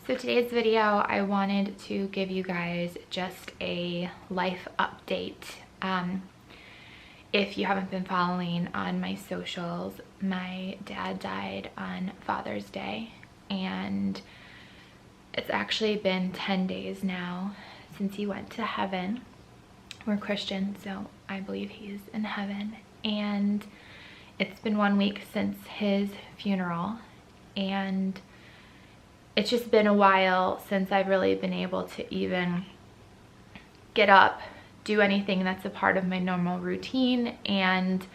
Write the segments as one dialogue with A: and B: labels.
A: So today's video, I wanted to give you guys just a life update. If you haven't been following on my socials, my dad died on Father's Day, and it's actually been 10 days now since he went to heaven. We're Christian, so I believe he's in heaven. And it's been 1 week since his funeral, and it's just been a while since I've really been able to even get up, do anything that's a part of my normal routine. And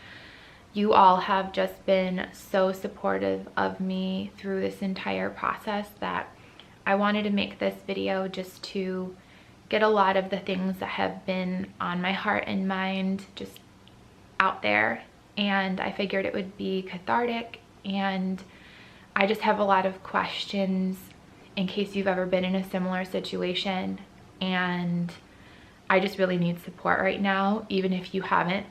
A: you all have just been so supportive of me through this entire process that I wanted to make this video just to get a lot of the things that have been on my heart and mind just out there. And I figured it would be cathartic, and I just have a lot of questions in case you've ever been in a similar situation, and I just really need support right now, even if you haven't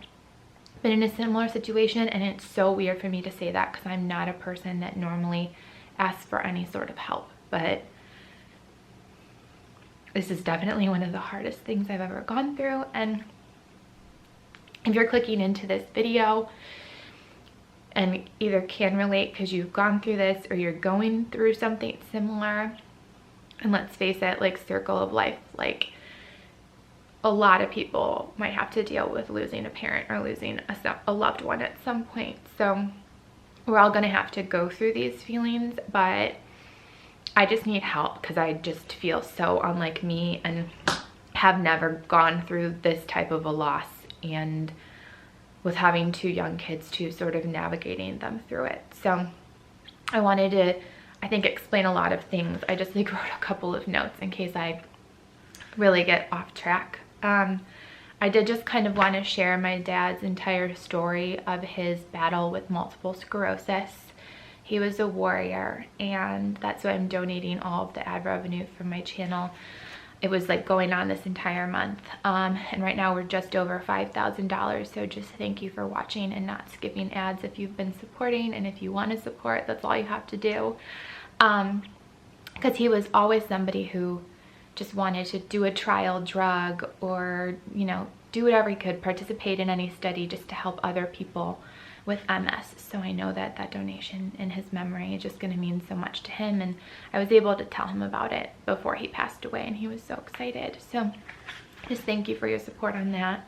A: been in a similar situation. And it's so weird for me to say that because I'm not a person that normally asks for any sort of help, but this is definitely one of the hardest things I've ever gone through. And if you're clicking into this video and either can relate because you've gone through this or you're going through something similar, and let's face it, like circle of life, like a lot of people might have to deal with losing a parent or losing a loved one at some point. So we're all gonna have to go through these feelings, but I just need help because I just feel so unlike me and have never gone through this type of a loss, and with having 2 young kids too, sort of navigating them through it. So I wanted to, I think, explain a lot of things. I just like wrote a couple of notes in case I really get off track. I did just kind of want to share my dad's entire story of his battle with multiple sclerosis. He was a warrior, and that's why I'm donating all of the ad revenue from my channel. It was like going on this entire month, and right now we're just over $5,000. So just thank you for watching and not skipping ads if you've been supporting, and if you want to support, that's all you have to do. Because he was always somebody who just wanted to do a trial drug, or do whatever he could, participate in any study just to help other people with MS. So I know that that donation in his memory is just going to mean so much to him, and I was able to tell him about it before he passed away, and he was so excited. So just thank you for your support on that.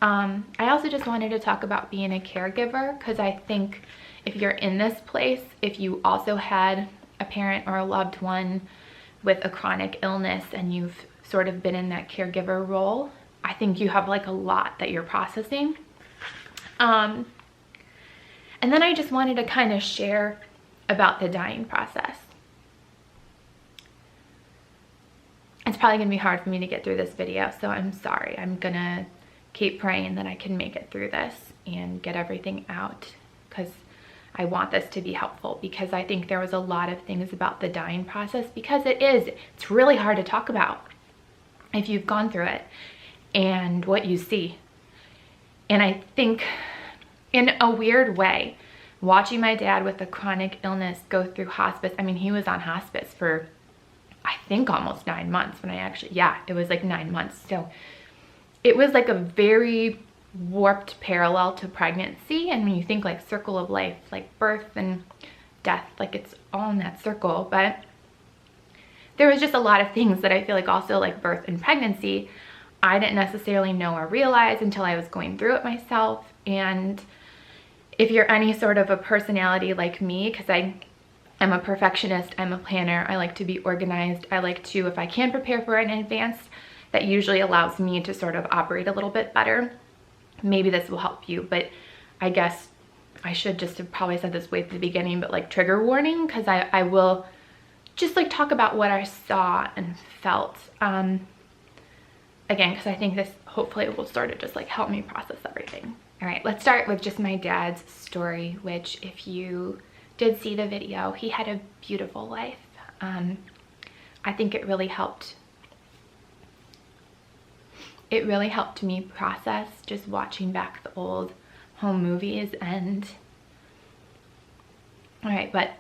A: I also just wanted to talk about being a caregiver, because I think if you're in this place, if you also had a parent or a loved one with a chronic illness and you've sort of been in that caregiver role, I think you have like a lot that you're processing. And then I just wanted to kind of share about the dying process. It's probably gonna be hard for me to get through this video, so I'm sorry. I'm gonna keep praying that I can make it through this and get everything out, because I want this to be helpful, because I think there was a lot of things about the dying process, because it's really hard to talk about if you've gone through it and what you see. And I think in a weird way, watching my dad with a chronic illness go through hospice, I mean, he was on hospice for, I think, almost 9 months when it was like 9 months. So it was like a very warped parallel to pregnancy. And when you think like circle of life, like birth and death, like it's all in that circle. But there was just a lot of things that I feel like also like birth and pregnancy, I didn't necessarily know or realize until I was going through it myself. And if you're any sort of a personality like me, because I'm a perfectionist, I'm a planner, I like to be organized, I like to, if I can prepare for it in advance, that usually allows me to sort of operate a little bit better. Maybe this will help you, but I guess I should just have probably said this way at the beginning, but like trigger warning, because I will just like talk about what I saw and felt. Again, because I think this hopefully will sort of just like help me process everything. All right, let's start with just my dad's story, which if you did see the video, he had a beautiful life. I think it really helped. It really helped me process just watching back the old home movies. And all right, but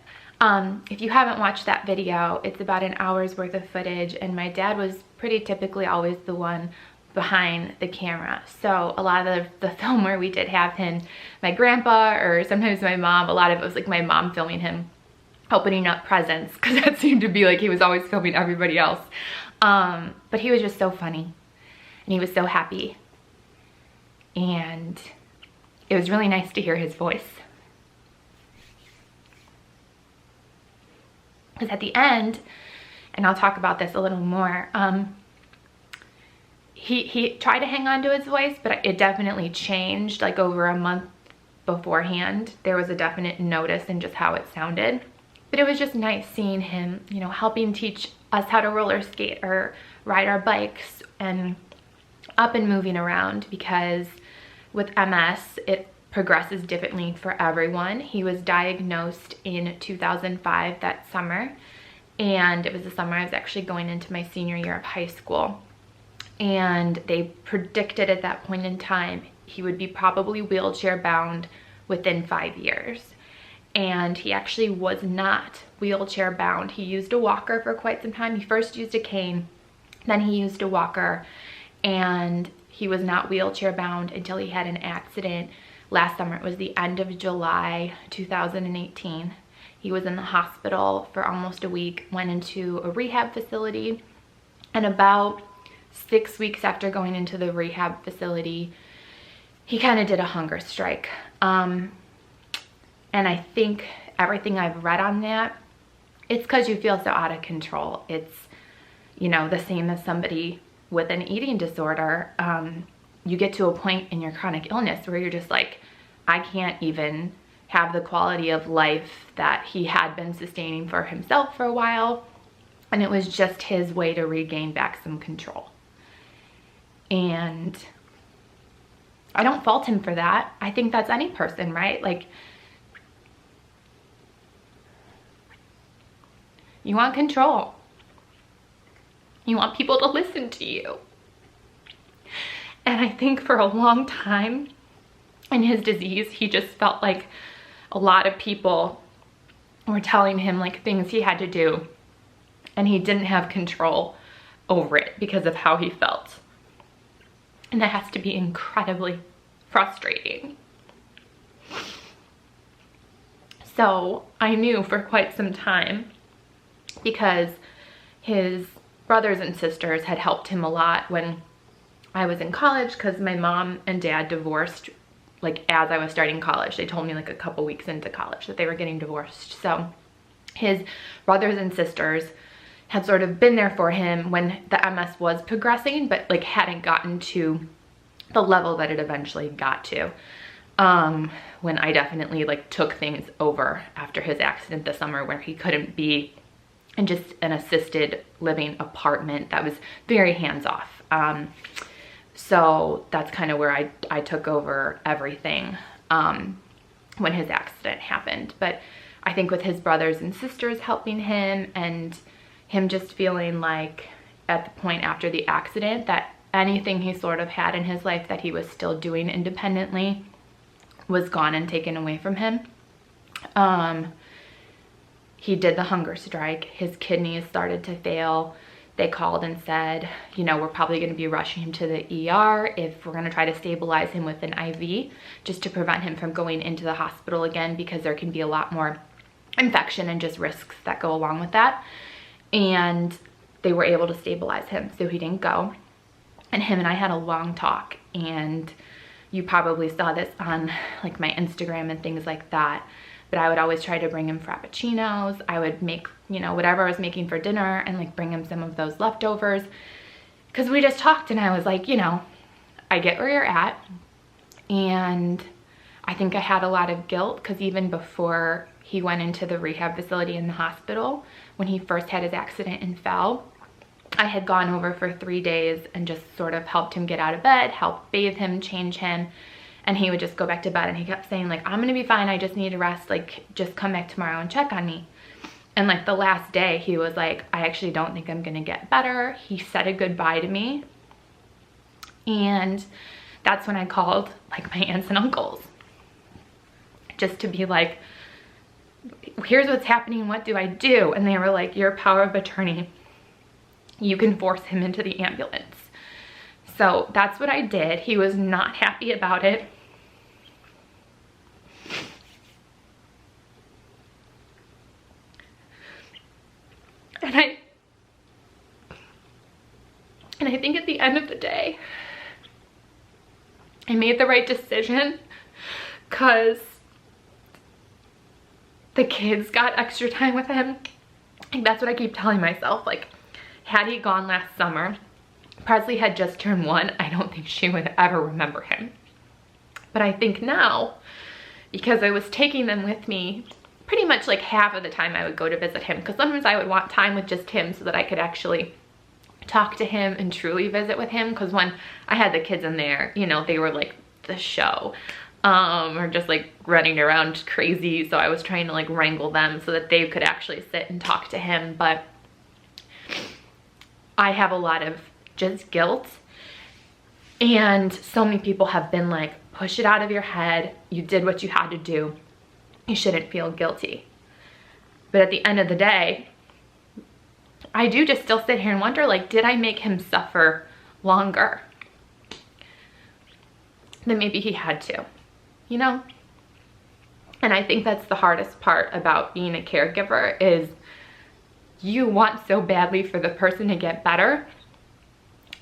A: If you haven't watched that video, it's about an hour's worth of footage, and my dad was pretty typically always the one behind the camera. So a lot of the film where we did have him, my grandpa, or sometimes my mom, a lot of it was like my mom filming him opening up presents, because that seemed to be like he was always filming everybody else. But he was just so funny, and he was so happy, and it was really nice to hear his voice. Because at the end, and I'll talk about this a little more, he tried to hang on to his voice, but it definitely changed like over a month beforehand. There was a definite notice in just how it sounded. But it was just nice seeing him, you know, helping teach us how to roller skate or ride our bikes and up and moving around, because with MS, it progresses differently for everyone. He was diagnosed in 2005, that summer, and it was the summer I was actually going into my senior year of high school. And they predicted at that point in time he would be probably wheelchair bound within 5 years. And he actually was not wheelchair bound. He used a walker for quite some time. He first used a cane, then he used a walker, and he was not wheelchair bound until he had an accident last summer. It was the end of July 2018. He was in the hospital for almost a week, went into a rehab facility, and about 6 weeks after going into the rehab facility, he kind of did a hunger strike. And I think everything I've read on that, it's because you feel so out of control. It's, you know, the same as somebody with an eating disorder. You get to a point in your chronic illness where you're just like, I can't even have the quality of life that he had been sustaining for himself for a while. And it was just his way to regain back some control. And I don't fault him for that. I think that's any person, right? Like, you want control. You want people to listen to you. And I think for a long time in his disease, he just felt like a lot of people were telling him like things he had to do, and he didn't have control over it because of how he felt. And that has to be incredibly frustrating. So I knew for quite some time, because his brothers and sisters had helped him a lot when I was in college, because my mom and dad divorced like as I was starting college. They told me like a couple weeks into college that they were getting divorced. So his brothers and sisters had sort of been there for him when the MS was progressing, but like hadn't gotten to the level that it eventually got to. When I definitely like took things over after his accident this summer, where he couldn't be in just an assisted living apartment that was very hands-off. So that's kind of where I took over everything when his accident happened. But I think with his brothers and sisters helping him, and him just feeling like at the point after the accident that anything he sort of had in his life that he was still doing independently was gone and taken away from him. He did the hunger strike. His kidneys started to fail. They called and said, you know, we're probably going to be rushing him to the ER if we're going to try to stabilize him with an IV, just to prevent him from going into the hospital again, because there can be a lot more infection and just risks that go along with that. And they were able to stabilize him, so he didn't go. And him and I had a long talk, and you probably saw this on like my Instagram and things like that. But I would always try to bring him frappuccinos. I would make, you know, whatever I was making for dinner and like bring him some of those leftovers. Because we just talked, and I was like, you know, I get where you're at. And I think I had a lot of guilt, because even before he went into the rehab facility in the hospital, when he first had his accident and fell, I had gone over for 3 days and just sort of helped him get out of bed, helped bathe him, change him. And he would just go back to bed, and he kept saying like, I'm gonna be fine, I just need to rest, like just come back tomorrow and check on me. And like the last day he was like, I actually don't think I'm gonna get better. He said a goodbye to me. And that's when I called like my aunts and uncles, just to be like, here's what's happening, what do I do? And they were like, your power of attorney, you can force him into the ambulance. So that's what I did. He was not happy about it. And I think at the end of the day, I made the right decision because the kids got extra time with him. Like, that's what I keep telling myself. Like, had he gone last summer, Presley had just turned 1, I don't think she would ever remember him. But I think now, because I was taking them with me, pretty much like half of the time I would go to visit him, because sometimes I would want time with just him so that I could actually talk to him and truly visit with him. Because when I had the kids in there, you know, they were like the show, or just like running around crazy. So I was trying to like wrangle them so that they could actually sit and talk to him. But I have a lot of just guilt, and so many people have been like, push it out of your head, you did what you had to do, you shouldn't feel guilty. But at the end of the day, I do just still sit here and wonder, like, did I make him suffer longer than maybe he had to, you know? And I think that's the hardest part about being a caregiver, is you want so badly for the person to get better.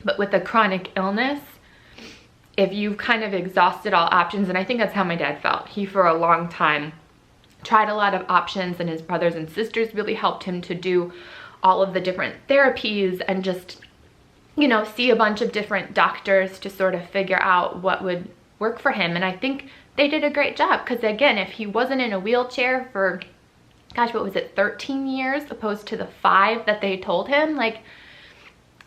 A: But with a chronic illness, if you've kind of exhausted all options, and I think that's how my dad felt. He, for a long time, tried a lot of options, and his brothers and sisters really helped him to do all of the different therapies and just, you know, see a bunch of different doctors to sort of figure out what would work for him. And I think they did a great job, because again, if he wasn't in a wheelchair for, gosh, what was it, 13 years opposed to the 5 that they told him, like,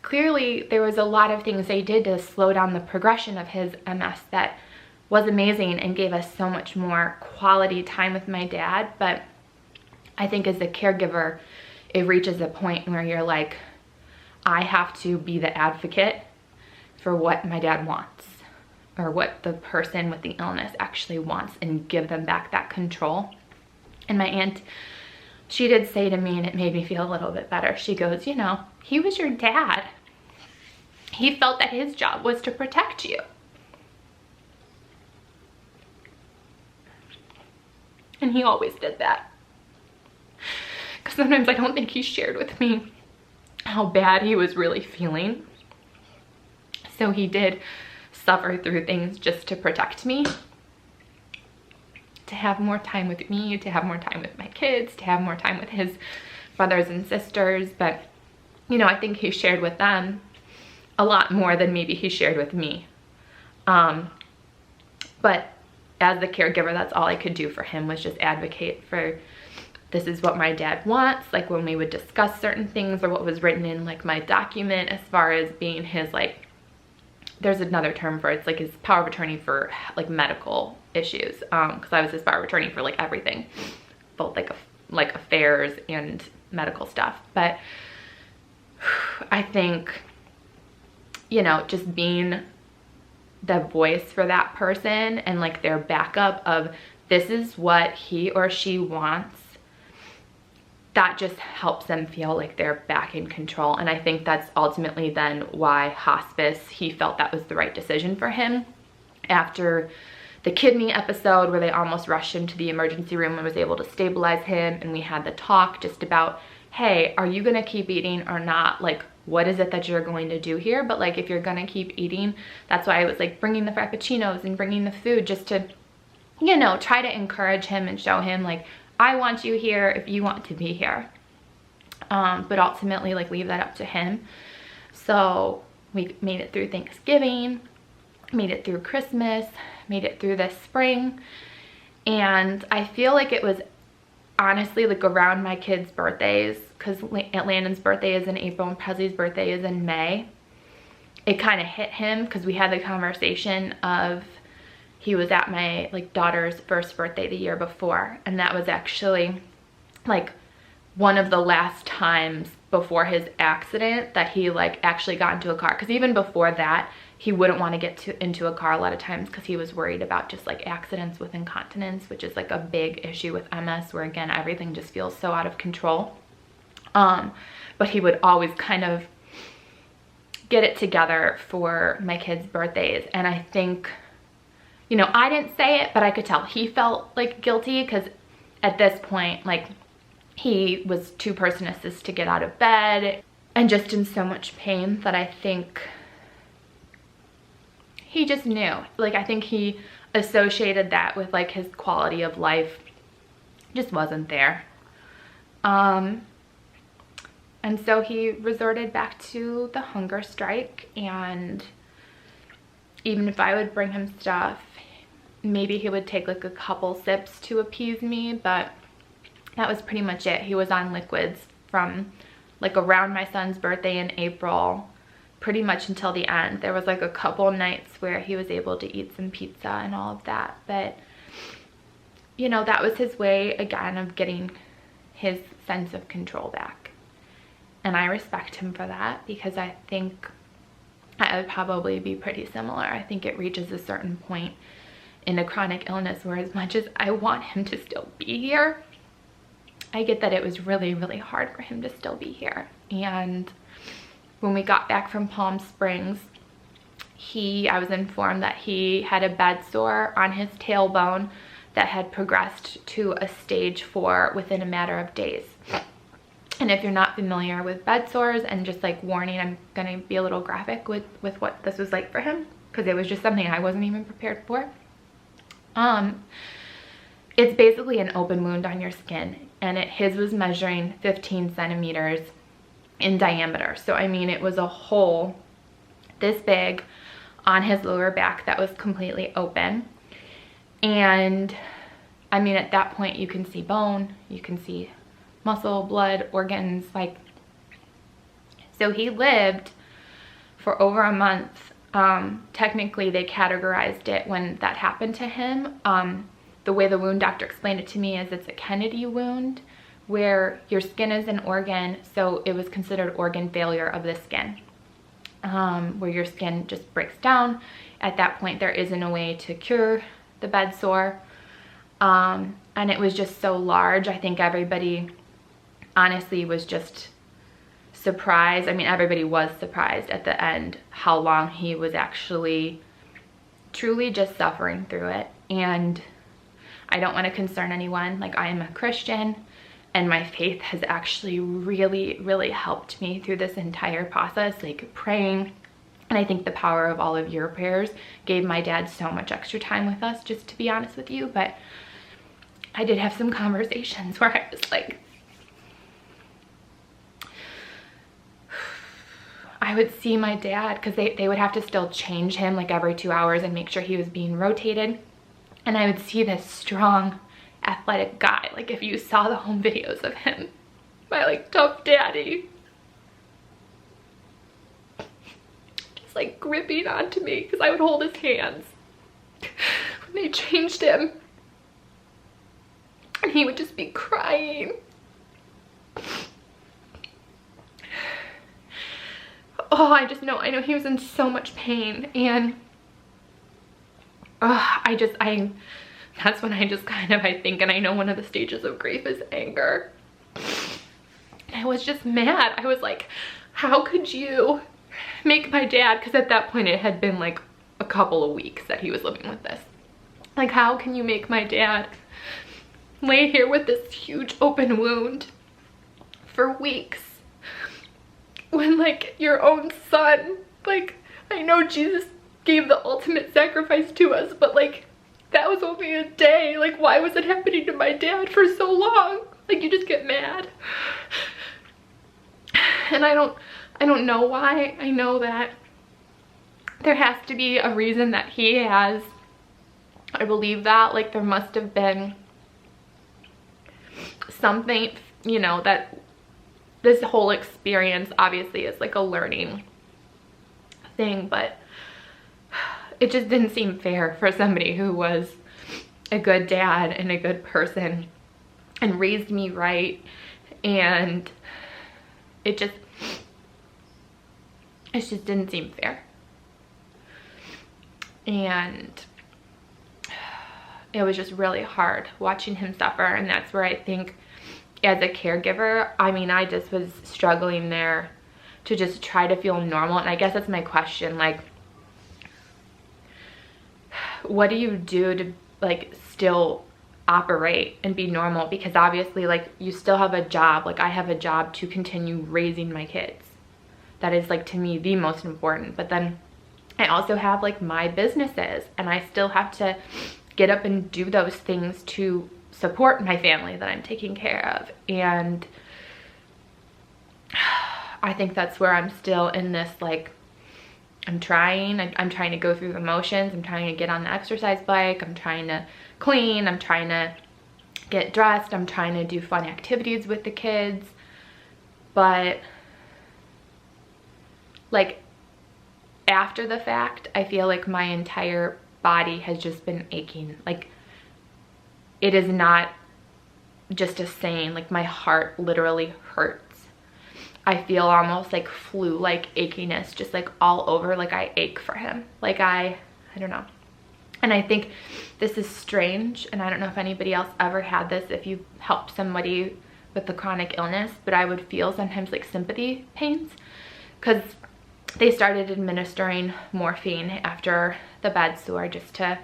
A: clearly there was a lot of things they did to slow down the progression of his MS that was amazing and gave us so much more quality time with my dad. But I think as a caregiver, it reaches a point where you're like, I have to be the advocate for what my dad wants, or what the person with the illness actually wants, and give them back that control. And my aunt, she did say to me, and it made me feel a little bit better, she goes, you know, he was your dad. He felt that his job was to protect you. And he always did that. Because sometimes I don't think he shared with me how bad he was really feeling. So he did suffer through things just to protect me, to have more time with me, to have more time with my kids, to have more time with his brothers and sisters. But, you know, I think he shared with them a lot more than maybe he shared with me. But as the caregiver, that's all I could do for him, was just advocate for, this is what my dad wants. Like, when we would discuss certain things, or what was written in like my document as far as being his, like, there's another term for it, it's like his power of attorney for like medical issues, because I was his power of attorney for like everything, both like affairs and medical stuff. But I think, you know, just being the voice for that person and like their backup of, this is what he or she wants, that just helps them feel like they're back in control. And I think that's ultimately then why hospice, he felt that was the right decision for him. After the kidney episode where they almost rushed him to the emergency room, I was able to stabilize him, and we had the talk just about, hey, are you gonna keep eating or not? Like, what is it that you're going to do here? But like, if you're gonna keep eating, that's why I was like bringing the frappuccinos and bringing the food, just to, you know, try to encourage him and show him like, I want you here if you want to be here. But ultimately, like, leave that up to him. So we made it through Thanksgiving, made it through Christmas, made it through this spring. And I feel like it was honestly like around my kids' birthdays, because Aunt Landon's birthday is in April and Presley's birthday is in May. It kind of hit him, because we had the conversation of, he was at my like daughter's first birthday the year before, and that was actually like one of the last times before his accident that he like actually got into a car, because even before that he wouldn't want to get into a car a lot of times because he was worried about just like accidents with incontinence, which is like a big issue with MS, where again everything just feels so out of control. But he would always kind of get it together for my kids' birthdays, and I think, you know, I didn't say it, but I could tell he felt like guilty, because at this point, like, he was too person-assist to get out of bed and just in so much pain that I think he just knew. Like, I think he associated that with like his quality of life just wasn't there. And so he resorted back to the hunger strike, and even if I would bring him stuff, maybe he would take like a couple sips to appease me, but that was pretty much it. He was on liquids from like around my son's birthday in April, pretty much until the end. There was like a couple nights where he was able to eat some pizza and all of that, but you know, that was his way again of getting his sense of control back. And I respect him for that, because I think I would probably be pretty similar. I think it reaches a certain point in a chronic illness where, as much as I want him to still be here, I get that it was really, really hard for him to still be here. And when we got back from Palm Springs, I was informed that he had a bed sore on his tailbone that had progressed to a stage 4 within a matter of days. And if you're not familiar with bed sores, and just like warning, I'm gonna be a little graphic with what this was like for him, because it was just something I wasn't even prepared for. It's basically an open wound on your skin, and his was measuring 15 centimeters in diameter. So I mean, it was a hole this big on his lower back that was completely open. And I mean, at that point you can see bone, you can see muscle, blood, organs, like, so he lived for over a month. Technically they categorized it when that happened to him. The way the wound doctor explained it to me is it's a Kennedy wound, where your skin is an organ, so it was considered organ failure of the skin, where your skin just breaks down. At that point there isn't a way to cure the bed sore, and it was just so large. I think everybody honestly was just surprised. I mean, everybody was surprised at the end how long he was actually truly just suffering through it. And I don't want to concern anyone. Like, I am a Christian, and my faith has actually really, really helped me through this entire process, like praying. And I think the power of all of your prayers gave my dad so much extra time with us, just to be honest with you. But I did have some conversations where I was like, I would see my dad, because they would have to still change him like every 2 hours and make sure he was being rotated. And I would see this strong, athletic guy. Like, if you saw the home videos of him, my like tough daddy, just like gripping onto me, because I would hold his hands when they changed him. And he would just be crying. Oh, I know he was in so much pain. And that's when I just kind of, I think, and I know one of the stages of grief is anger. And I was just mad. I was like, how could you make my dad, because at that point it had been like a couple of weeks that he was living with this. Like, how can you make my dad lay here with this huge open wound for weeks, when like your own son, like, I know Jesus gave the ultimate sacrifice to us, but like, that was only a day. Like, why was it happening to my dad for so long? Like, you just get mad. And I don't know why. I know that there has to be a reason that he has. I believe that, like, there must have been something, you know, that this whole experience obviously is like a learning thing, but it just didn't seem fair for somebody who was a good dad and a good person and raised me right, and it just didn't seem fair. And it was just really hard watching him suffer. And that's where I think as a caregiver, I mean, I just was struggling there to just try to feel normal. And I guess that's my question, like, what do you do to like still operate and be normal? Because obviously, like, you still have a job. Like, I have a job to continue raising my kids. That is, like, to me, the most important. But then I also have like my businesses, and I still have to get up and do those things to support my family that I'm taking care of. And I think that's where I'm still in this, like, I'm trying to go through the motions. I'm trying to get on the exercise bike. I'm trying to clean. I'm trying to get dressed. I'm trying to do fun activities with the kids. But like, after the fact, I feel like my entire body has just been aching. Like, it is not just a saying, like, my heart literally hurts. I feel almost like flu-like achiness, just like all over. Like, I ache for him. Like, I don't know. And I think this is strange, and I don't know if anybody else ever had this, if you helped somebody with a chronic illness, but I would feel sometimes like sympathy pains, because they started administering morphine after the bed sore just to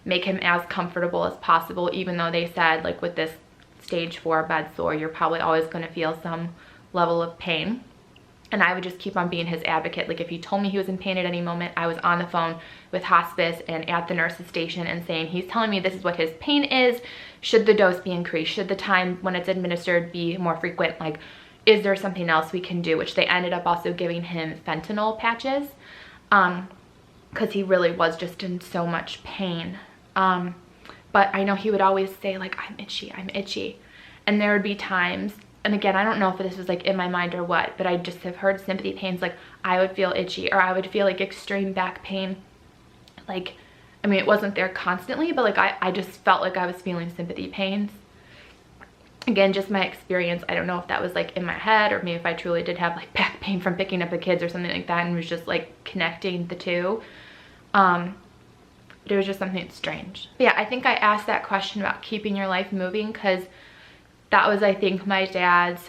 A: make him as comfortable as possible, even though they said, like, with this stage 4 bed sore, you're probably always going to feel some level of pain. And I would just keep on being his advocate. Like, if he told me he was in pain at any moment, I was on the phone with hospice and at the nurse's station and saying, he's telling me this is what his pain is. Should the dose be increased? Should the time when it's administered be more frequent? Like, is there something else we can do? Which they ended up also giving him fentanyl patches, because he really was just in so much pain. But I know he would always say, like, I'm itchy, I'm itchy. And there would be times, and again, I don't know if this was like in my mind or what, but I just have heard sympathy pains, like I would feel itchy, or I would feel like extreme back pain. Like, I mean, it wasn't there constantly, but like I just felt like I was feeling sympathy pains. Again, just my experience. I don't know if that was like in my head, or maybe if I truly did have like back pain from picking up the kids or something like that, and was just like connecting the two. But it was just something strange. But yeah, I think I asked that question about keeping your life moving because that was, I think, my dad's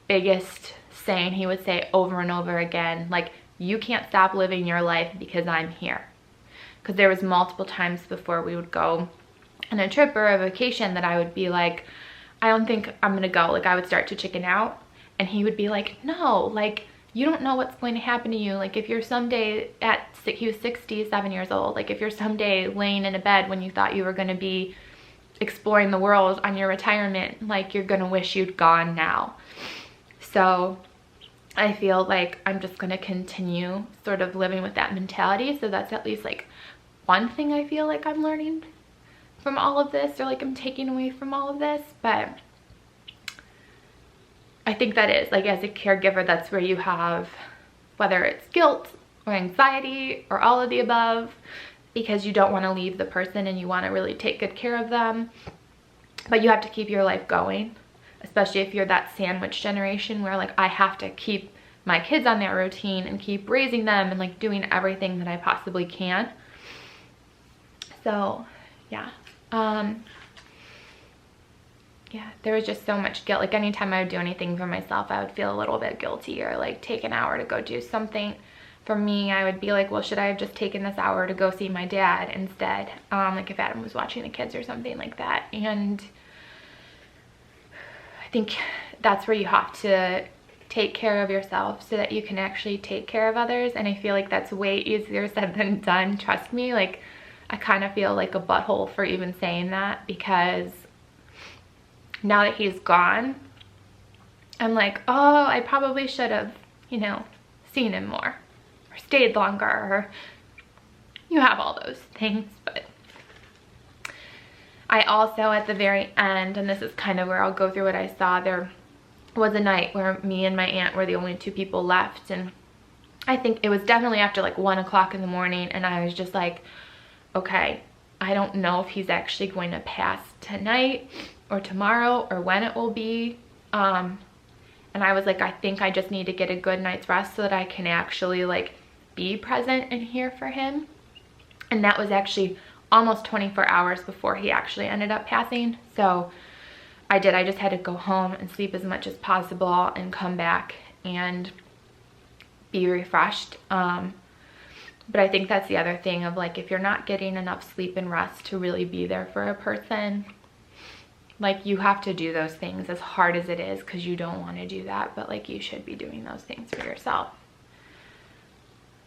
A: biggest saying. He would say over and over again, like, you can't stop living your life because I'm here. Because there was multiple times before we would go on a trip or a vacation that I would be like, I don't think I'm gonna go. Like, I would start to chicken out, and he would be like, no, like, you don't know what's going to happen to you. Like, if you're someday he was 67 years old, like, if you're someday laying in a bed when you thought you were gonna be exploring the world on your retirement, like, you're gonna wish you'd gone now. So I feel like I'm just gonna continue sort of living with that mentality. So that's at least like one thing I feel like I'm learning from all of this, or like I'm taking away from all of this. But I think that is, like, as a caregiver, that's where you have, whether it's guilt or anxiety or all of the above, because you don't want to leave the person and you want to really take good care of them. But you have to keep your life going, especially if you're that sandwich generation where, like, I have to keep my kids on their routine and keep raising them and like doing everything that I possibly can. So yeah. Yeah, there was just so much guilt. Like, anytime I would do anything for myself, I would feel a little bit guilty, or like take an hour to go do something for me. I would be like, well, should I have just taken this hour to go see my dad instead? Like, if Adam was watching the kids or something like that. And I think that's where you have to take care of yourself so that you can actually take care of others. And I feel like that's way easier said than done. Trust me, like, I kind of feel like a butthole for even saying that, because now that he's gone, I'm like, oh, I probably should have, you know, seen him more or stayed longer, or you have all those things. But I also, at the very end, and this is kind of where I'll go through what I saw, there was a night where me and my aunt were the only two people left, and I think it was definitely after like 1 o'clock in the morning, and I was just like, okay, I don't know if he's actually going to pass tonight or tomorrow or when it will be. And And I was like, I think I just need to get a good night's rest so that I can actually like be present and here for him. And that was actually almost 24 hours before he actually ended up passing. So I just had to go home and sleep as much as possible and come back and be refreshed. But I think that's the other thing of like, if you're not getting enough sleep and rest to really be there for a person, like you have to do those things as hard as it is, because you don't want to do that, but like you should be doing those things for yourself.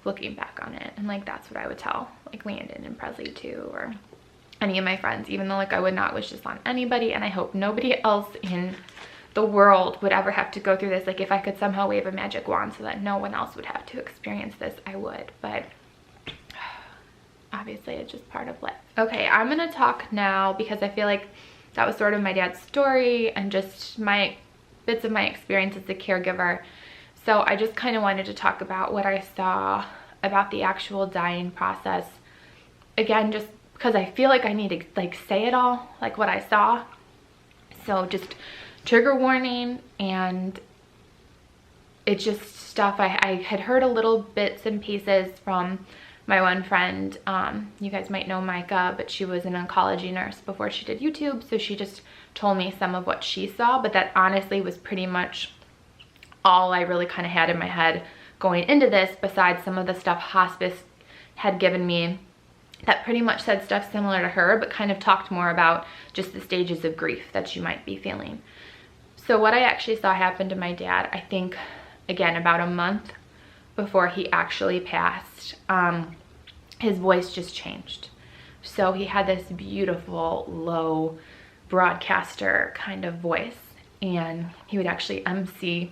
A: Looking back on it, and like that's what I would tell like Landon and Presley too, or any of my friends, even though like I would not wish this on anybody, and I hope nobody else in the world would ever have to go through this. Like if I could somehow wave a magic wand so that no one else would have to experience this, I would, but obviously it's just part of life. Okay, I'm gonna talk now because I feel like that was sort of my dad's story and just my bits of my experience as a caregiver. So I just kind of wanted to talk about what I saw about the actual dying process. Again, just because I feel like I need to like say it all, like what I saw. So just trigger warning, and it's just stuff I had heard a little bits and pieces from my one friend. You guys might know Micah, but she was an oncology nurse before she did YouTube, so she just told me some of what she saw, but that honestly was pretty much all I really kind of had in my head going into this, besides some of the stuff hospice had given me that pretty much said stuff similar to her, but kind of talked more about just the stages of grief that you might be feeling. So what I actually saw happen to my dad, I think, again, about a month before he actually passed, his voice just changed. So he had this beautiful, low broadcaster kind of voice, and he would actually MC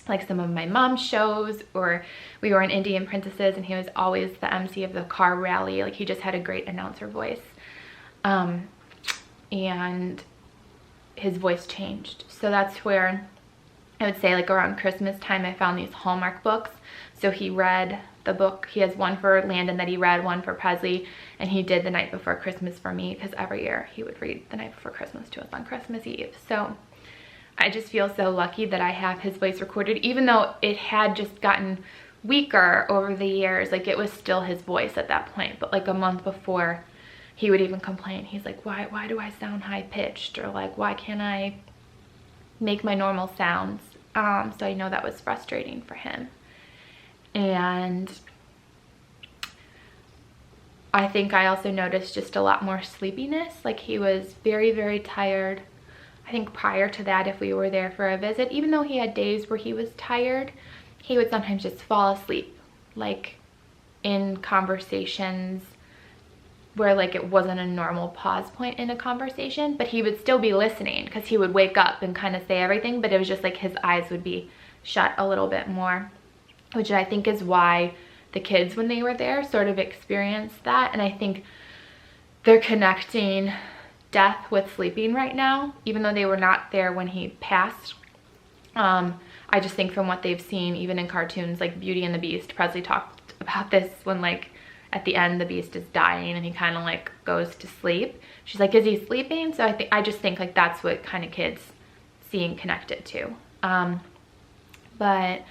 A: like some of my mom's shows, or we were in Indian Princesses and he was always the MC of the car rally. Like he just had a great announcer voice. And his voice changed. So that's where I would say like around Christmas time I found these Hallmark books. So he read the book. He has one for Landon that he read, one for Presley, and he did The Night Before Christmas for me, because every year he would read The Night Before Christmas to us on Christmas Eve. So I just feel so lucky that I have his voice recorded, even though it had just gotten weaker over the years. Like it was still his voice at that point, but like a month before he would even complain. He's like, why do I sound high pitched? Or like, why can't I make my normal sounds? So I know that was frustrating for him. And I think I also noticed just a lot more sleepiness. Like he was very, very tired. I think prior to that, if we were there for a visit, even though he had days where he was tired, he would sometimes just fall asleep, like in conversations where like it wasn't a normal pause point in a conversation, but he would still be listening because he would wake up and kind of say everything, but it was just like his eyes would be shut a little bit more, which I think is why the kids, when they were there, sort of experienced that. And I think they're connecting death with sleeping right now, even though they were not there when he passed. I just think from what they've seen, even in cartoons like Beauty and the Beast, Presley talked about this when like at the end the beast is dying and he kind of like goes to sleep. She's like, is he sleeping? So I just think like that's what kind of kids seeing connected to. But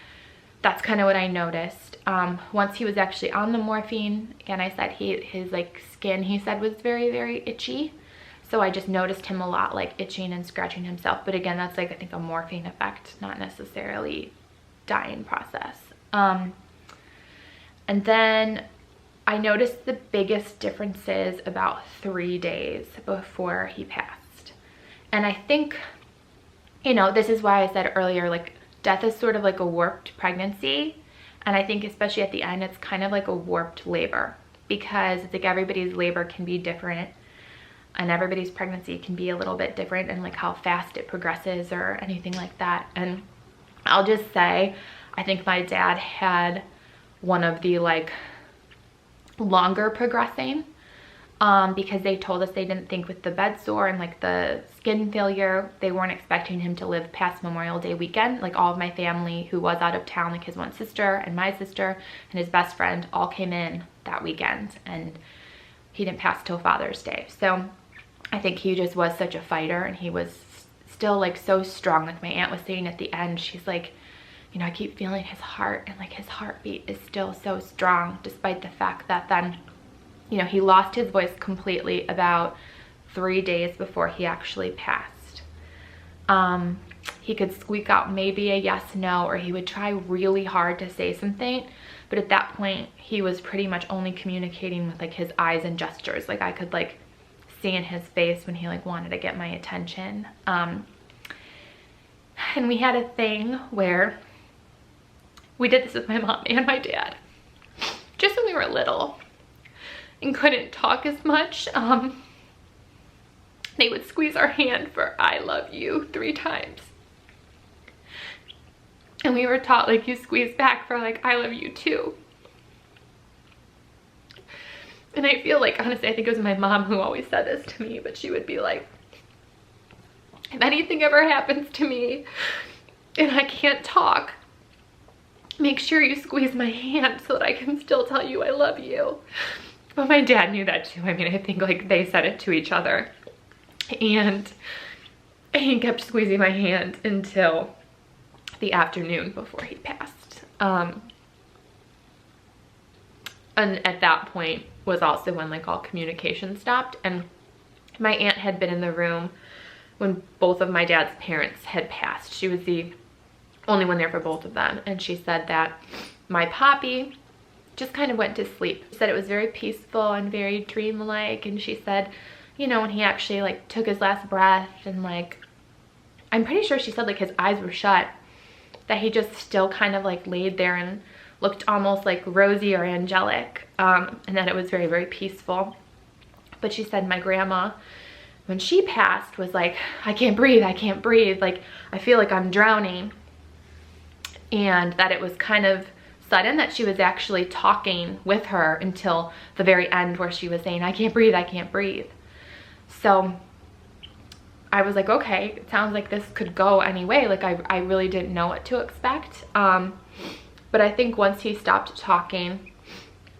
A: that's kind of what I noticed. Once he was actually on the morphine, again, I said his like skin, he said, was very, very itchy. So I just noticed him a lot like itching and scratching himself. But again, that's like, I think a morphine effect, not necessarily dying process. And then I noticed the biggest differences about 3 days before he passed. And I think, you know, this is why I said earlier, like death is sort of like a warped pregnancy. And I think especially at the end, it's kind of like a warped labor, because it's like everybody's labor can be different and everybody's pregnancy can be a little bit different, and like how fast it progresses or anything like that. And I'll just say, I think my dad had one of the like longer progressing, because they told us they didn't think with the bed sore and like the skin failure, they weren't expecting him to live past Memorial Day weekend. Like all of my family who was out of town, like his one sister and my sister and his best friend, all came in that weekend, and he didn't pass till Father's Day. So I think he just was such a fighter, and he was still like so strong. Like my aunt was saying at the end, she's like, you know, I keep feeling his heart, and like his heartbeat is still so strong, despite the fact that then, you know, he lost his voice completely about 3 days before he actually passed. He could squeak out maybe a yes, no, or he would try really hard to say something. But at that point, he was pretty much only communicating with like his eyes and gestures. Like I could like see in his face when he like wanted to get my attention. And we had a thing where we did this with my mom and my dad, just when we were little and couldn't talk as much. They would squeeze our hand for "I love you" 3 times. And we were taught like you squeeze back for like "I love you too." And I feel like, honestly, I think it was my mom who always said this to me, but she would be like, if anything ever happens to me and I can't talk, make sure you squeeze my hand so that I can still tell you I love you. But my dad knew that too. I mean, I think like they said it to each other. And he kept squeezing my hand until the afternoon before he passed. And at that point was also when like all communication stopped. And my aunt had been in the room when both of my dad's parents had passed. She was the only one there for both of them. And she said that my poppy just kind of went to sleep. She said it was very peaceful and very dreamlike. And she said, you know, when he actually like took his last breath and like, I'm pretty sure she said like his eyes were shut, that he just still kind of like laid there and looked almost like rosy or angelic, and that it was very, very peaceful. But she said my grandma, when she passed, was like, I can't breathe, like I feel like I'm drowning. And that it was kind of sudden that she was actually talking with her until the very end, where she was saying, I can't breathe. So I was like, okay, it sounds like this could go any way. Like I really didn't know what to expect. But I think once he stopped talking,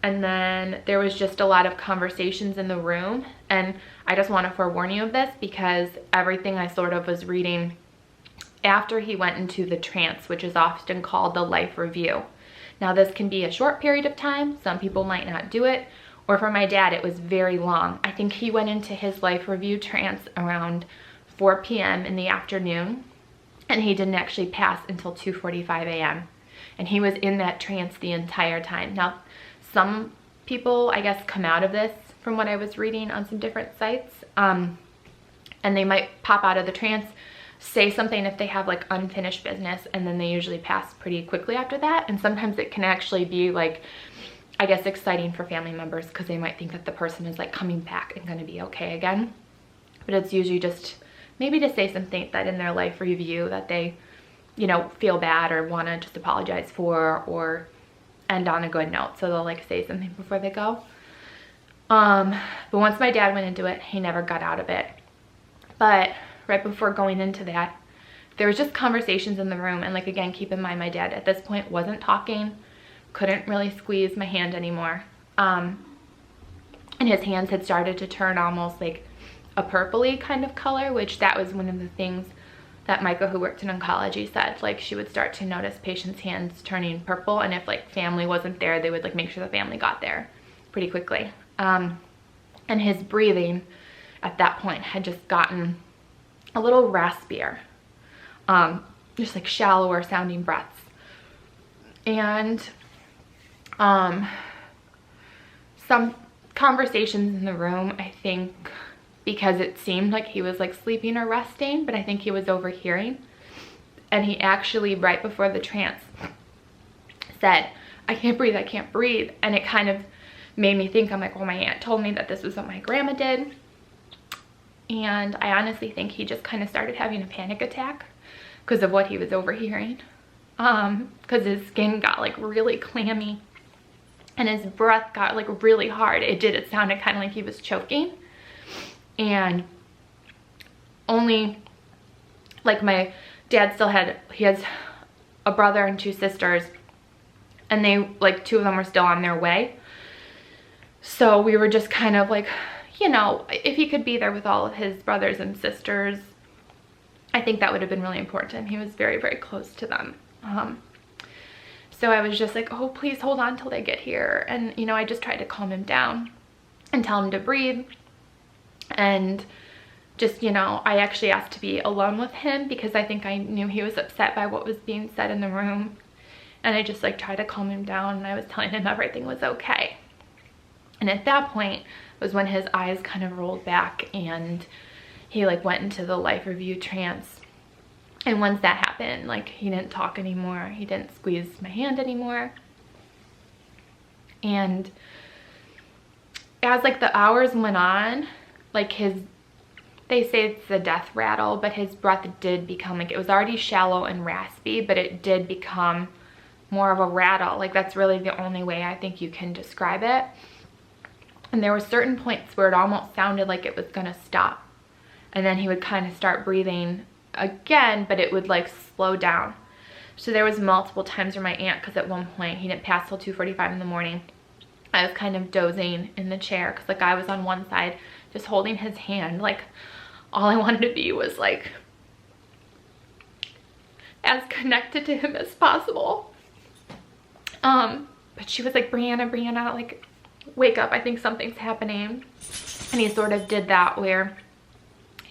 A: and then there was just a lot of conversations in the room. And I just want to forewarn you of this, because everything I sort of was reading after he went into the trance, which is often called the life review. Now this can be a short period of time. Some people might not do it. Or for my dad, it was very long. I think he went into his life review trance around 4 p.m. in the afternoon, and he didn't actually pass until 2:45 a.m. And he was in that trance the entire time. Now, some people, I guess, come out of this from what I was reading on some different sites, and they might pop out of the trance, say something if they have like unfinished business, and then they usually pass pretty quickly after that. And sometimes it can actually be like, I guess, exciting for family members, because they might think that the person is like coming back and going to be okay again. But it's usually just maybe to say something that in their life review that they, you know, feel bad or want to just apologize for, or end on a good note. So they'll like say something before they go. But once my dad went into it, he never got out of it. But right before going into that, there was just conversations in the room. And like, again, keep in mind, my dad at this point wasn't talking, couldn't really squeeze my hand anymore. And his hands had started to turn almost like a purpley kind of color, which that was one of the things that Micah, who worked in oncology, said. Like, she would start to notice patients' hands turning purple, and if like family wasn't there, they would like make sure the family got there pretty quickly. And his breathing at that point had just gotten a little raspier, just like shallower sounding breaths. And some conversations in the room, I think, because it seemed like he was like sleeping or resting, but I think he was overhearing. And he actually, right before the trance, said, I can't breathe. And it kind of made me think, I'm like, well, my aunt told me that this was what my grandma did. And I honestly think he just kind of started having a panic attack because of what he was overhearing. Because his skin got like really clammy and his breath got like really hard. It sounded kind of like he was choking. And only, like, my dad still he has a brother and 2 sisters, and they, like, 2 of them were still on their way. So we were just kind of like, you know, if he could be there with all of his brothers and sisters, I think that would have been really important to him. He was very, very close to them. So I was just like, oh, please hold on till they get here. And, you know, I just tried to calm him down and tell him to breathe. And just, you know, I actually asked to be alone with him because I think I knew he was upset by what was being said in the room. And I just like tried to calm him down, and I was telling him everything was okay. And at that point was when his eyes kind of rolled back and he like went into the life review trance. And once that happened, like he didn't talk anymore. He didn't squeeze my hand anymore. And as like the hours went on, like they say it's the death rattle, but his breath did become like, it was already shallow and raspy, but it did become more of a rattle. Like that's really the only way I think you can describe it. And there were certain points where it almost sounded like it was gonna stop. And then he would kind of start breathing again, but it would like slow down. So there was multiple times where my aunt, because at one point he didn't pass till 2:45 in the morning, I was kind of dozing in the chair because like I was on one side just holding his hand. Like all I wanted to be was like as connected to him as possible. But she was like, Brianna, like wake up, I think something's happening. And he sort of did that where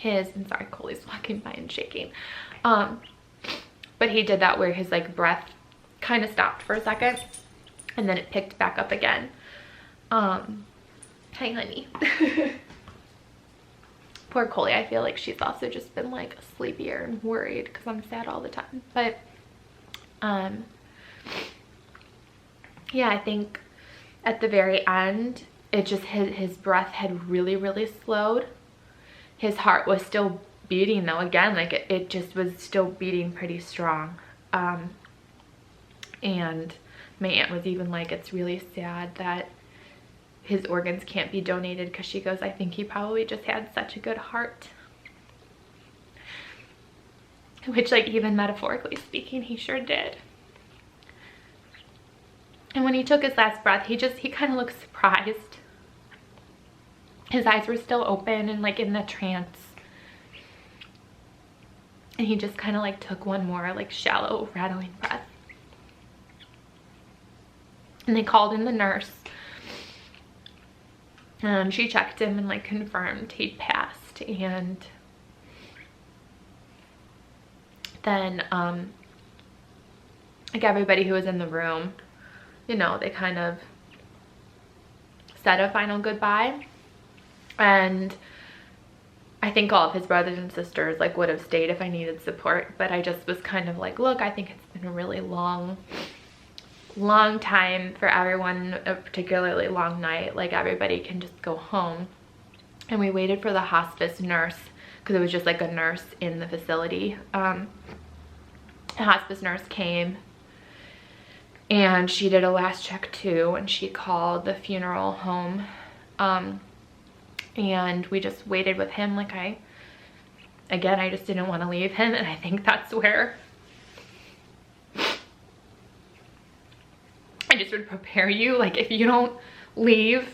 A: I'm sorry, Coley's walking by and shaking. But he did that where his like breath kind of stopped for a second and then it picked back up again. Hi honey. Poor Coley, I feel like she's also just been like sleepier and worried because I'm sad all the time. But yeah, I think at the very end, it just his breath had really, really slowed. His heart was still beating though, again, like it just was still beating pretty strong. And my aunt was even like, it's really sad that his organs can't be donated, because she goes, I think he probably just had such a good heart. Which like even metaphorically speaking, he sure did. And when he took his last breath, he kind of looked surprised. His eyes were still open and like in the trance. And he just kind of like took one more like shallow rattling breath. And they called in the nurse. And she checked him and like confirmed he'd passed. And then like everybody who was in the room, you know, they kind of said a final goodbye. And I think all of his brothers and sisters like would have stayed if I needed support, but I just was kind of like, look, I think it's been a really long time for everyone, a particularly long night. Like everybody can just go home. And we waited for the hospice nurse, because it was just like a nurse in the facility. A hospice nurse came and she did a last check too, and she called the funeral home. And we just waited with him. Like I just didn't want to leave him. And I think that's where I just would prepare you. Like if you don't leave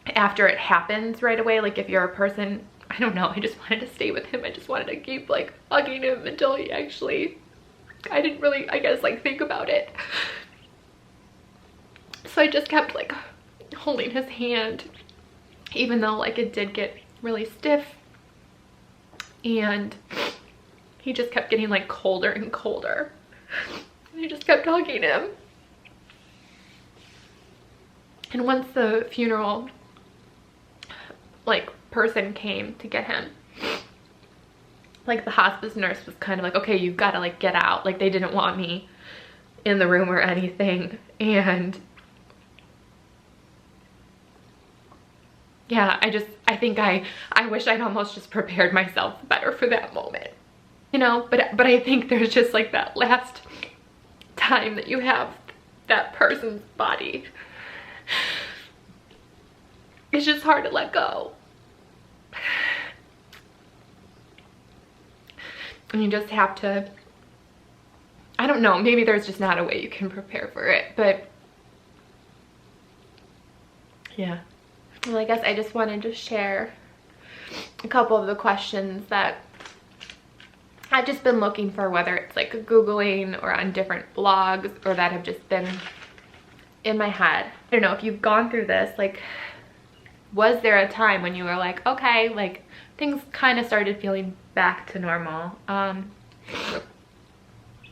A: after it happens right away, like if you're a person, I don't know, I just wanted to stay with him. I just wanted to keep like hugging him until he actually, I didn't really, I guess, like think about it. So I just kept like holding his hand, even though like it did get really stiff, and he just kept getting like colder and colder. And I just kept hugging him. And once the funeral like person came to get him, like the hospice nurse was kind of like, okay, you've got to like get out. Like they didn't want me in the room or anything. And yeah, I think I wish I'd almost just prepared myself better for that moment, you know. But I think there's just like that last time that you have that person's body, it's just hard to let go. And you just have to, I don't know, maybe there's just not a way you can prepare for it, but yeah. Well, I guess I just wanted to share a couple of the questions that I've just been looking for, whether it's like Googling or on different blogs or that have just been in my head. I don't know if you've gone through this, like, was there a time when you were like, okay, like things kind of started feeling back to normal?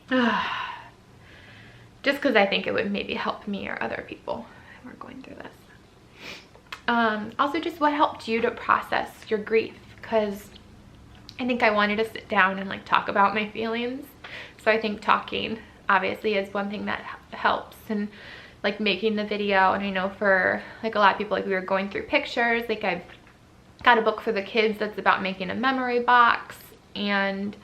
A: Just because I think it would maybe help me or other people who are going through this. Also, just what helped you to process your grief, because I think I wanted to sit down and like talk about my feelings. So I think talking obviously is one thing that helps, and like making the video. And I know for like a lot of people, like we were going through pictures, like I've got a book for the kids that's about making a memory box. And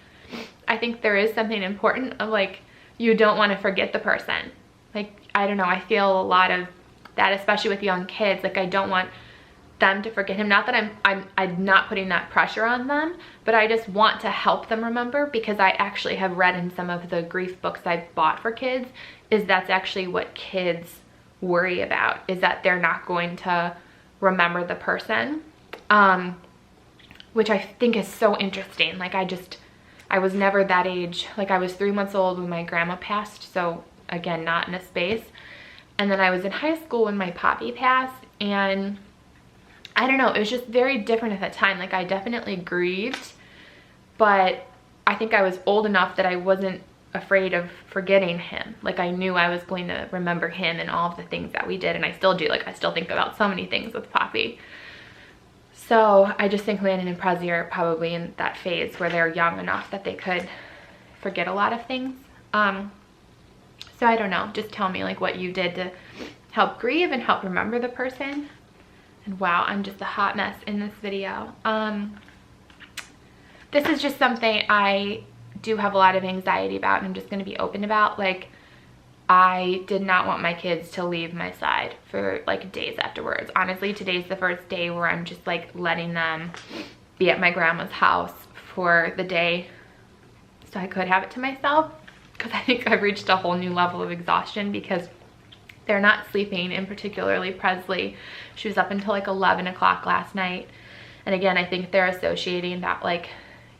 A: I think there is something important of like, you don't want to forget the person. Like, I don't know, I feel a lot of that, especially with young kids. Like, I don't want them to forget him. Not that I'm not putting that pressure on them, but I just want to help them remember, because I actually have read in some of the grief books I've bought for kids, is that's actually what kids worry about, is that they're not going to remember the person, which I think is so interesting. Like, I was never that age. Like, I was 3 months old when my grandma passed, so again, not in a space. And then I was in high school when my poppy passed, and I don't know, it was just very different at that time. Like, I definitely grieved, but I think I was old enough that I wasn't afraid of forgetting him. Like, I knew I was going to remember him and all of the things that we did, and I still do. Like, I still think about so many things with Poppy. So I just think Landon and Prezi are probably in that phase where they're young enough that they could forget a lot of things. So I don't know, just tell me like what you did to help grieve and help remember the person. And wow, I'm just a hot mess in this video. This is just something I do have a lot of anxiety about, and I'm just going to be open about. Like, I did not want my kids to leave my side for like days afterwards. Honestly, today's the first day where I'm just like letting them be at my grandma's house for the day so I could have it to myself, because I think I've reached a whole new level of exhaustion because they're not sleeping, and particularly Presley. She was up until like 11 o'clock last night. And again, I think they're associating that like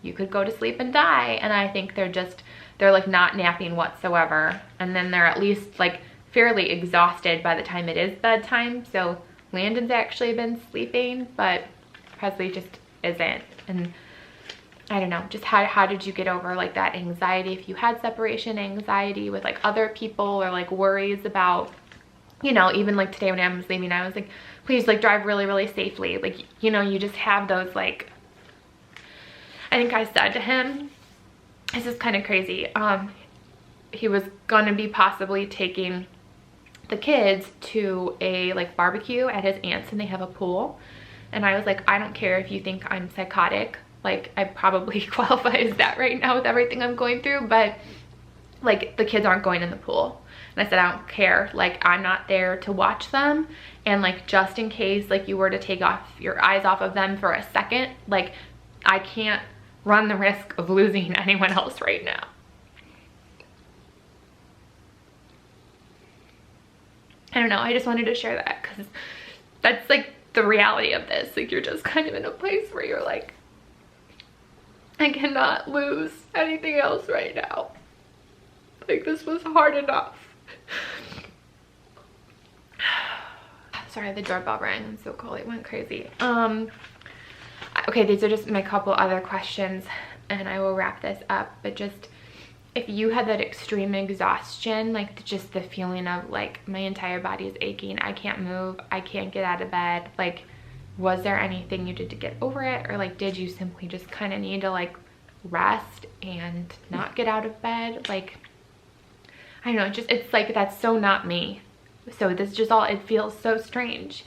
A: you could go to sleep and die. And I think they're like not napping whatsoever. And then they're at least like fairly exhausted by the time it is bedtime. So Landon's actually been sleeping, but Presley just isn't. And I don't know, just how did you get over like that anxiety, if you had separation anxiety with like other people, or like worries about, you know, even like today when I was leaving, I was like, please like drive really, really safely. Like, you know, you just have those like, I think I said to him, this is kind of crazy. He was gonna be possibly taking the kids to a like barbecue at his aunt's, and they have a pool. And I was like, I don't care if you think I'm psychotic. Like, I probably qualify as that right now with everything I'm going through, but like the kids aren't going in the pool. And I said, I don't care. Like, I'm not there to watch them. And like, just in case like you were to take off your eyes off of them for a second, like I can't run the risk of losing anyone else right now. I don't know, I just wanted to share that because that's like the reality of this. Like, you're just kind of in a place where you're like, I cannot lose anything else right now. Like, this was hard enough. Sorry, the doorbell rang. I'm so cold, it went crazy. Okay, these are just my couple other questions and I will wrap this up. But just, if you had that extreme exhaustion, like just the feeling of like my entire body is aching, I can't move, I can't get out of bed, like was there anything you did to get over it? Or like, did you simply just kind of need to like rest and not get out of bed? Like, I don't know, it's like, that's so not me. So this just all, it feels so strange.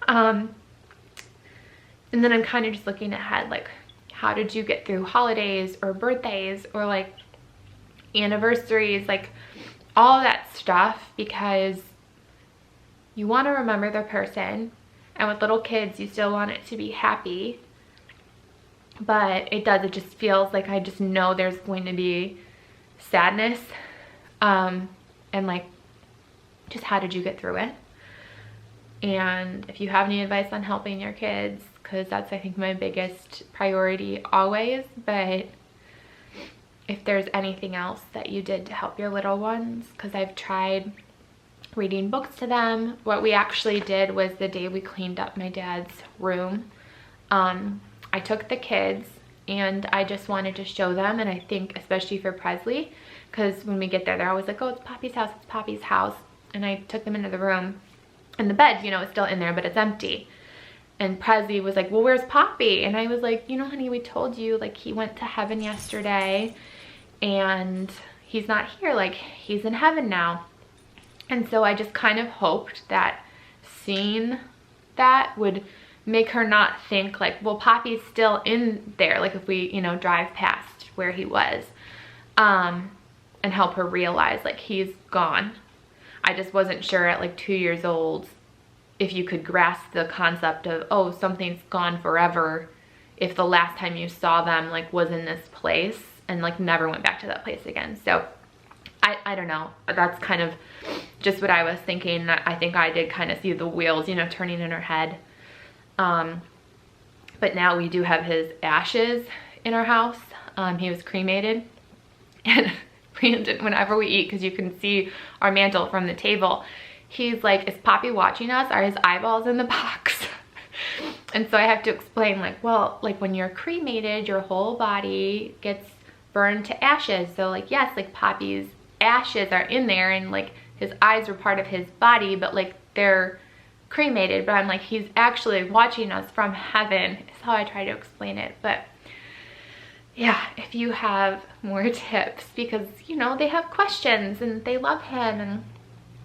A: And then I'm kind of just looking ahead, like, how did you get through holidays or birthdays or like anniversaries, like all that stuff, because you want to remember the person, and with little kids, you still want it to be happy, but it just feels like I just know there's going to be sadness, and like, just how did you get through it? And if you have any advice on helping your kids, because that's, I think, my biggest priority always. But if there's anything else that you did to help your little ones, because I've tried reading books to them. What we actually did was the day we cleaned up my dad's room, I took the kids and I just wanted to show them, and I think especially for Presley, because when we get there, they're always like, oh, it's Poppy's house, it's Poppy's house. And I took them into the room, and the bed, you know, is still in there, but it's empty. And Presley was like, well, where's Poppy? And I was like, you know, honey, we told you, like, he went to heaven yesterday and he's not here, like, he's in heaven now. And so I just kind of hoped that seeing that would make her not think like, well, Poppy's still in there, like if we, you know, drive past where he was, and help her realize like he's gone. I just wasn't sure at like 2 years old if you could grasp the concept of, oh, something's gone forever, if the last time you saw them like was in this place and like never went back to that place again. So I don't know, that's kind of just what I was thinking. I think I did kind of see the wheels, you know, turning in her head. But now we do have his ashes in our house. He was cremated, and Brandon, whenever we eat, because you can see our mantle from the table, he's like, is Poppy watching us? Are his eyeballs in the box? And so I have to explain like, well, like when you're cremated, your whole body gets burned to ashes. So like, yes, like Poppy's ashes are in there, and like his eyes were part of his body, but like they're cremated. But I'm like, he's actually watching us from heaven, is how I try to explain it. But yeah, if you have more tips, because you know they have questions and they love him. And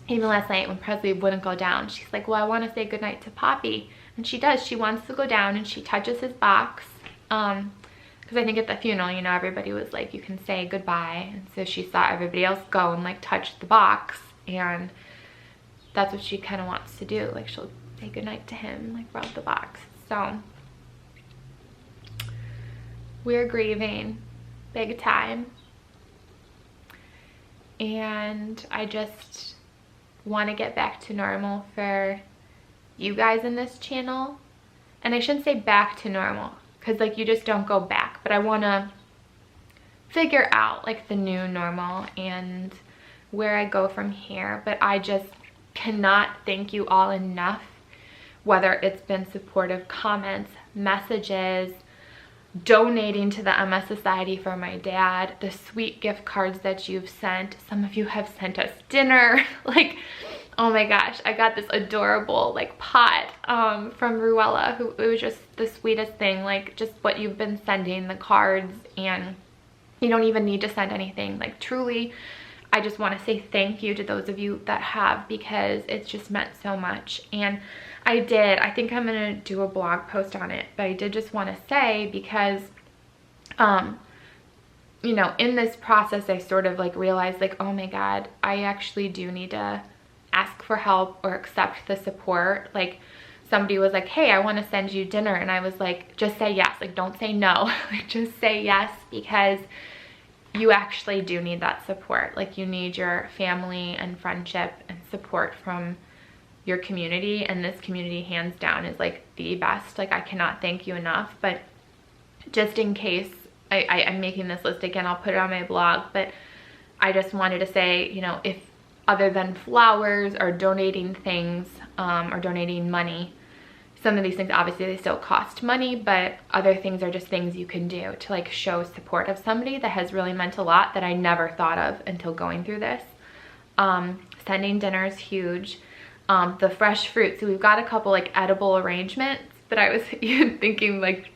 A: even last night when Presley wouldn't go down, she's like, well, I want to say goodnight to Poppy. And she does, she wants to go down and she touches his box, because I think at the funeral, you know, everybody was like, you can say goodbye. And so she saw everybody else go and like touch the box, and that's what she kind of wants to do. Like she'll say goodnight to him, like rub the box. So we're grieving big time. And I just want to get back to normal for you guys in this channel. And I shouldn't say back to normal, because like you just don't go back, but I want to figure out like the new normal and where I go from here. But I just cannot thank you all enough, whether it's been supportive comments, messages, donating to the MS Society for my dad, the sweet gift cards that you've sent. Some of you have sent us dinner. Like, oh my gosh, I got this adorable like pot from Ruella, who, it was just the sweetest thing. Like just what you've been sending, the cards, and you don't even need to send anything. Like truly, I just want to say thank you to those of you that have, because it's just meant so much. And I think I'm gonna do a blog post on it, but I did just want to say, because you know, in this process I sort of like realized like, oh my god, I actually do need to ask for help or accept the support. Like somebody was like, hey, I want to send you dinner, and I was like, just say yes, like don't say no. Like just say yes, because you actually do need that support. Like you need your family and friendship and support from your community, and this community hands down is like the best. Like I cannot thank you enough. But just in case, I'm making this list again, I'll put it on my blog, but I just wanted to say, you know, if other than flowers or donating things, or donating money, some of these things obviously they still cost money, but other things are just things you can do to like show support of somebody that has really meant a lot that I never thought of until going through this. Sending dinner is huge. The fresh fruit, so we've got a couple like edible arrangements, but I was even thinking like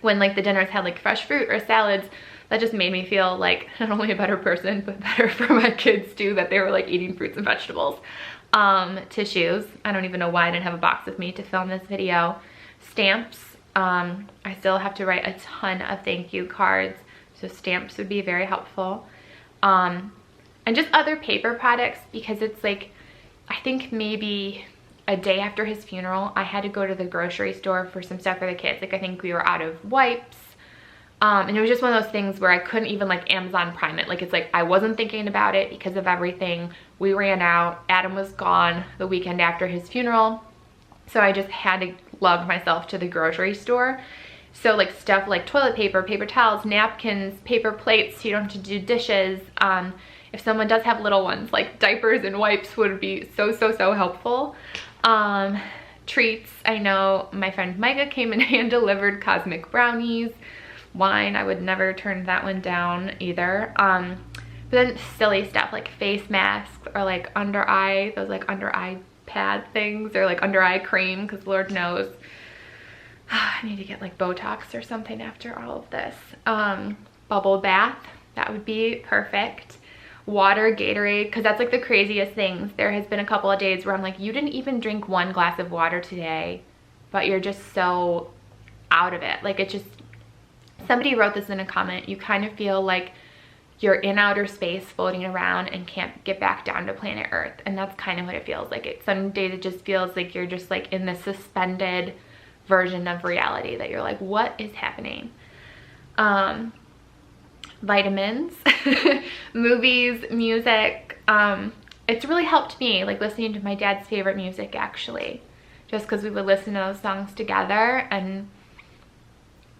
A: when like the dinners had like fresh fruit or salads, that just made me feel like not only a better person, but better for my kids too, that they were like eating fruits and vegetables. Tissues, I don't even know why I didn't have a box with me to film this video. Stamps, I still have to write a ton of thank you cards, so stamps would be very helpful. And just other paper products, because it's like, I think maybe a day after his funeral, I had to go to the grocery store for some stuff for the kids. Like I think we were out of wipes. And it was just one of those things where I couldn't even like Amazon Prime it. Like it's like I wasn't thinking about it because of everything. We ran out. Adam was gone the weekend after his funeral. So I just had to lug myself to the grocery store. So like stuff like toilet paper, paper towels, napkins, paper plates, so you don't have to do dishes. If someone does have little ones, like diapers and wipes would be so helpful. Treats, I know my friend Micah came and hand delivered cosmic brownies. Wine, I would never turn that one down either. But then silly stuff like face masks or like under eye, those like under eye pad things, or like under eye cream, because Lord knows I need to get like Botox or something after all of this. Bubble bath, that would be perfect. Water, Gatorade, because that's like the craziest things. There has been a couple of days where I'm like, you didn't even drink one glass of water today, but you're just so out of it. Like, it just, somebody wrote this in a comment, you kind of feel like you're in outer space floating around and can't get back down to planet Earth. And that's kind of what it feels like. Some days it just feels like you're just like in this suspended version of reality that you're like, what is happening? Vitamins, movies, music. It's really helped me, like listening to my dad's favorite music, actually, just because we would listen to those songs together. And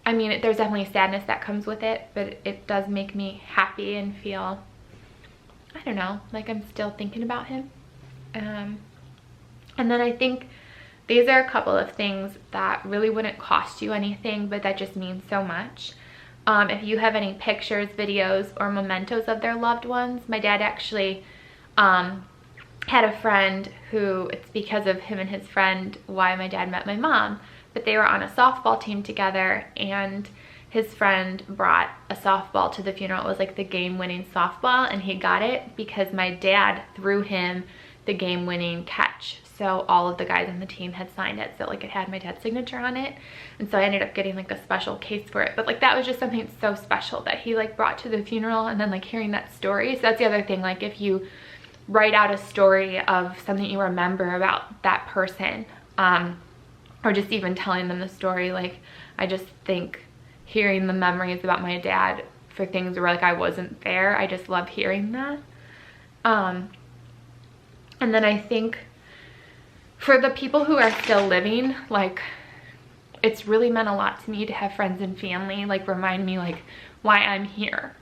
A: I mean, there's definitely sadness that comes with it, but it does make me happy and feel, I don't know, like I'm still thinking about him. And then I think these are a couple of things that really wouldn't cost you anything, but that just means so much. If you have any pictures, videos, or mementos of their loved ones, my dad actually had a friend who, it's because of him and his friend why my dad met my mom, but they were on a softball team together, and his friend brought a softball to the funeral. It was like the game-winning softball, and he got it because my dad threw him the game-winning catch. So all of the guys on the team had signed it, so like it had my dad's signature on it, and so I ended up getting like a special case for it. But like that was just something so special that he like brought to the funeral, and then like hearing that story. So that's the other thing, like if you write out a story of something you remember about that person, or just even telling them the story, like I just think hearing the memories about my dad for things where like I wasn't there, I just love hearing that. And then I think for the people who are still living, like it's really meant a lot to me to have friends and family like remind me like why I'm here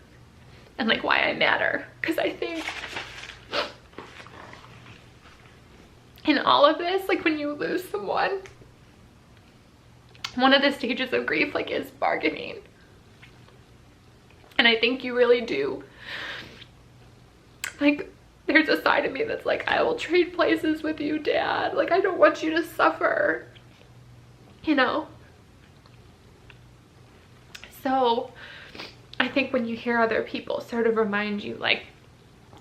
A: and like why I matter. Because I think in all of this, like when you lose someone, one of the stages of grief like is bargaining. And I think you really do, like, there's a side of me that's like, I will trade places with you, Dad. Like, I don't want you to suffer, you know? So I think when you hear other people sort of remind you, like,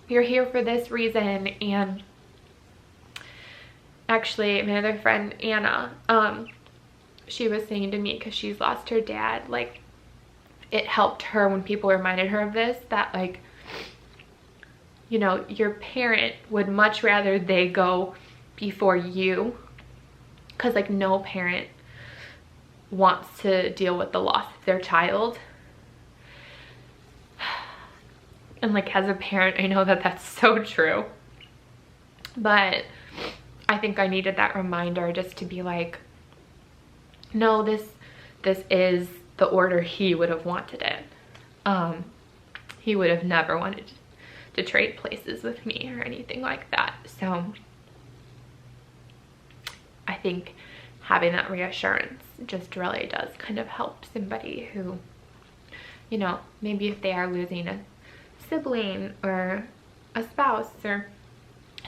A: you're here for this reason. And actually, my other friend, Anna, she was saying to me, because she's lost her dad, like, it helped her when people reminded her of this, that, like, you know, your parent would much rather they go before you, because like no parent wants to deal with the loss of their child. And like as a parent, I know that that's so true, but I think I needed that reminder just to be like, no, this is the order he would have wanted it. He would have never wanted to trade places with me or anything like that. So I think having that reassurance just really does kind of help somebody who, you know, maybe if they are losing a sibling or a spouse or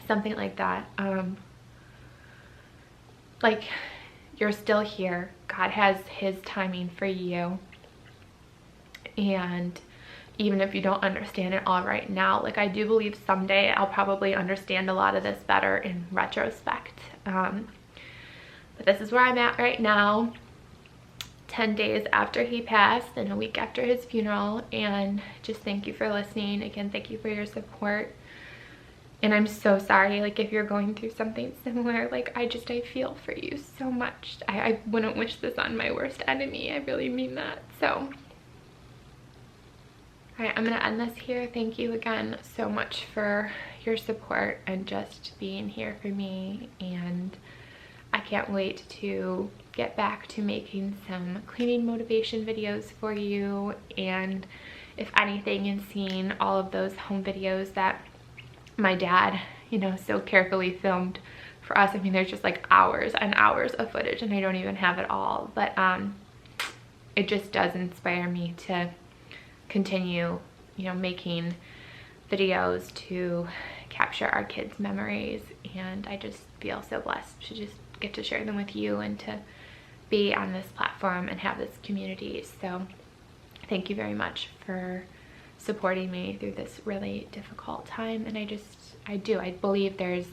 A: something like that, like, you're still here. God has his timing for you, and even if you don't understand it all right now, like I do believe someday I'll probably understand a lot of this better in retrospect. But this is where I'm at right now, 10 days after he passed and a week after his funeral. And just thank you for listening. Again, thank you for your support. And I'm so sorry, like if you're going through something similar, like I feel for you so much. I wouldn't wish this on my worst enemy. I really mean that. So all right, I'm gonna end this here. Thank you again so much for your support and just being here for me. And I can't wait to get back to making some cleaning motivation videos for you, and if anything, in seeing all of those home videos that my dad, you know, so carefully filmed for us. I mean, there's just like hours and hours of footage, and I don't even have it all, but it just does inspire me to continue, you know, making videos to capture our kids' memories. And I just feel so blessed to just get to share them with you and to be on this platform and have this community. So thank you very much for supporting me through this really difficult time. And I believe there's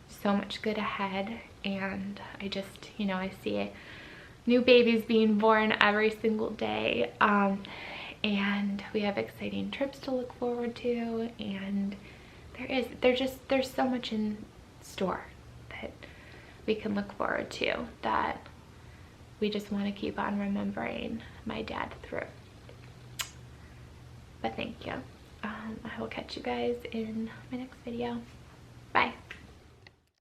A: so much good ahead, and I just, you know, I see new babies being born every single day, and we have exciting trips to look forward to, and there's so much in store that we can look forward to, that we just want to keep on remembering my dad through. But thank you. I will catch you guys in my next video.